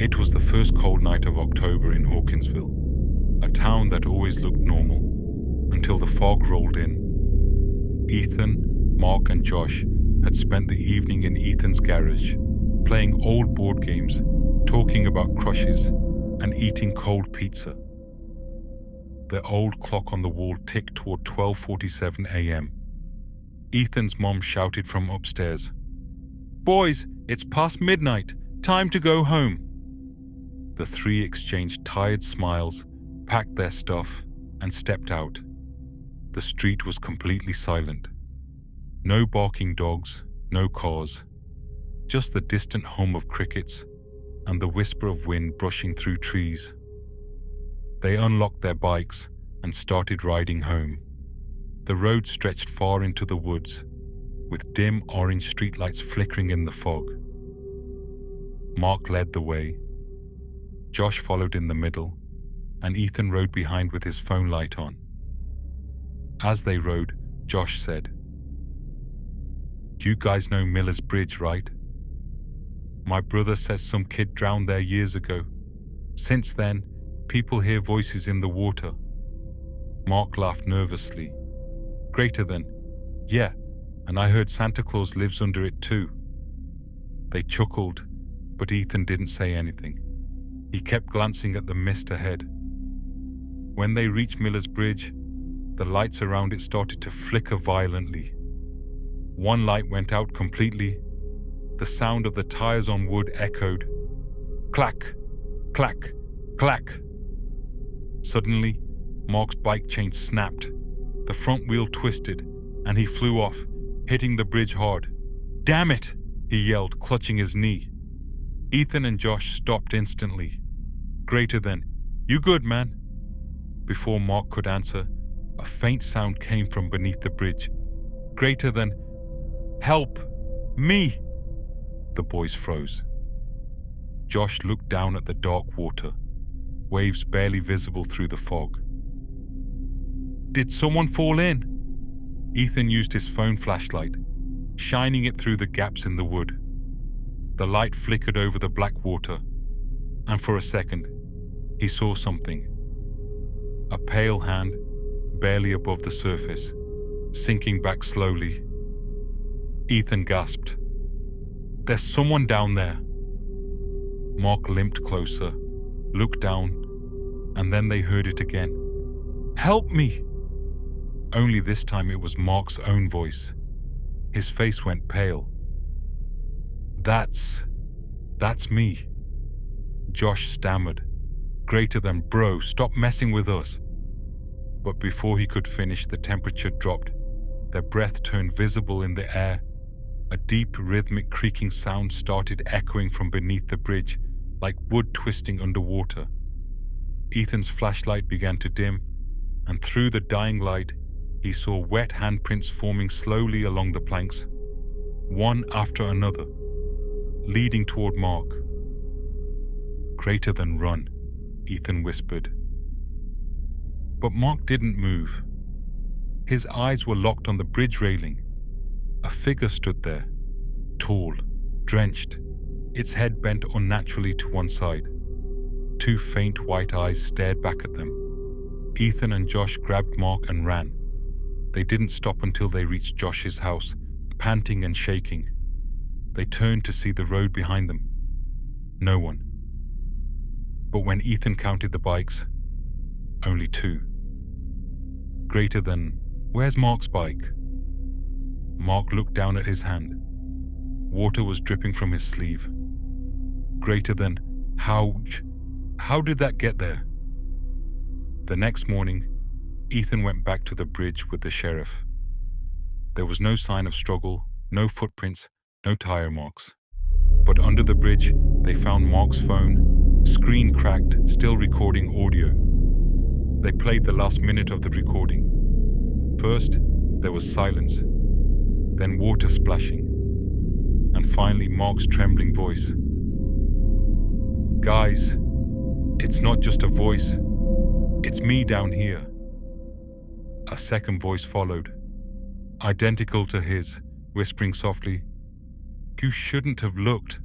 It was the first cold night of October in Hawkinsville, a town that always looked normal, until the fog rolled in. Ethan, Mark and Josh had spent the evening in Ethan's garage, playing old board games, talking about crushes, and eating cold pizza. The old clock on the wall ticked toward 12:47 a.m. Ethan's mom shouted from upstairs, "Boys, it's past midnight. Time to go home." The three exchanged tired smiles, packed their stuff, and stepped out. The street was completely silent. No barking dogs, no cars, just the distant hum of crickets and the whisper of wind brushing through trees. They unlocked their bikes and started riding home. The road stretched far into the woods, with dim orange streetlights flickering in the fog. Mark led the way. Josh followed in the middle, and Ethan rode behind with his phone light on. As they rode, Josh said, "You guys know Miller's Bridge, right? My brother says some kid drowned there years ago. Since then, people hear voices in the water." Mark laughed nervously. "Greater than, yeah, and I heard Santa Claus lives under it too." They chuckled, but Ethan didn't say anything. He kept glancing at the mist ahead. When they reached Miller's Bridge, the lights around it started to flicker violently. One light went out completely. The sound of the tires on wood echoed. Clack, clack, clack. Suddenly, Mark's bike chain snapped. The front wheel twisted, and he flew off, hitting the bridge hard. "Damn it!" he yelled, clutching his knee. Ethan and Josh stopped instantly. Greater than, "You good, man?" Before Mark could answer, a faint sound came from beneath the bridge. Greater than, "Help! Me!" The boys froze. Josh looked down at the dark water, waves barely visible through the fog. "Did someone fall in?" Ethan used his phone flashlight, shining it through the gaps in the wood. The light flickered over the black water, and for a second, he saw something. A pale hand, barely above the surface, sinking back slowly. Ethan gasped, "There's someone down there." Mark limped closer, looked down, and then they heard it again. "Help me!" Only this time it was Mark's own voice. His face went pale. That's me." Josh stammered, "Greater than, bro, stop messing with us." But before he could finish, the temperature dropped. Their breath turned visible in the air. A deep, rhythmic creaking sound started echoing from beneath the bridge, like wood twisting underwater. Ethan's flashlight began to dim, and through the dying light, he saw wet handprints forming slowly along the planks, one after another, leading toward Mark. "Greater than, run," Ethan whispered. But Mark didn't move. His eyes were locked on the bridge railing. A figure stood there, tall, drenched, its head bent unnaturally to one side. Two faint white eyes stared back at them. Ethan and Josh grabbed Mark and ran. They didn't stop until they reached Josh's house, panting and shaking. They turned to see the road behind them. No one. But when Ethan counted the bikes, only two. Greater than, "Where's Mark's bike?" Mark looked down at his hand. Water was dripping from his sleeve. Greater than, how did that get there? The next morning, Ethan went back to the bridge with the sheriff. There was no sign of struggle, no footprints, no tire marks. But under the bridge, they found Mark's phone, screen cracked, still recording audio. They played the last minute of the recording. First, there was silence, then water splashing, and finally Mark's trembling voice. "Guys, it's not just a voice, it's me down here." A second voice followed, identical to his, whispering softly, "You shouldn't have looked."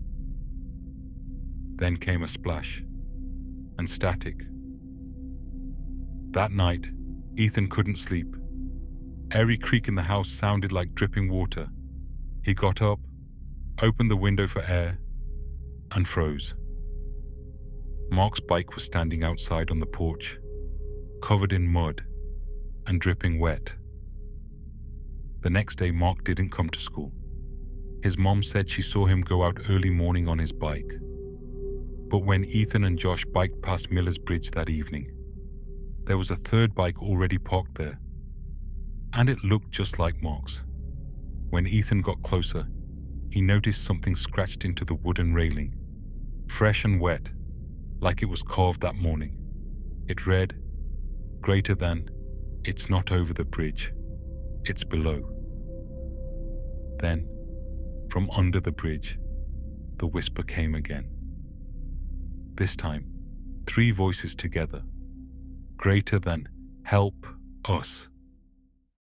Then came a splash and static. That night, Ethan couldn't sleep. Every creak in the house sounded like dripping water. He got up, opened the window for air, and froze. Mark's bike was standing outside on the porch, covered in mud and dripping wet. The next day, Mark didn't come to school. His mom said she saw him go out early morning on his bike. But when Ethan and Josh biked past Miller's Bridge that evening, there was a third bike already parked there, and it looked just like Mark's. When Ethan got closer, he noticed something scratched into the wooden railing, fresh and wet, like it was carved that morning. It read, "Greater than, it's not over the bridge, it's below." Then, from under the bridge, the whisper came again. This time, 3 voices together. Greater than, help us.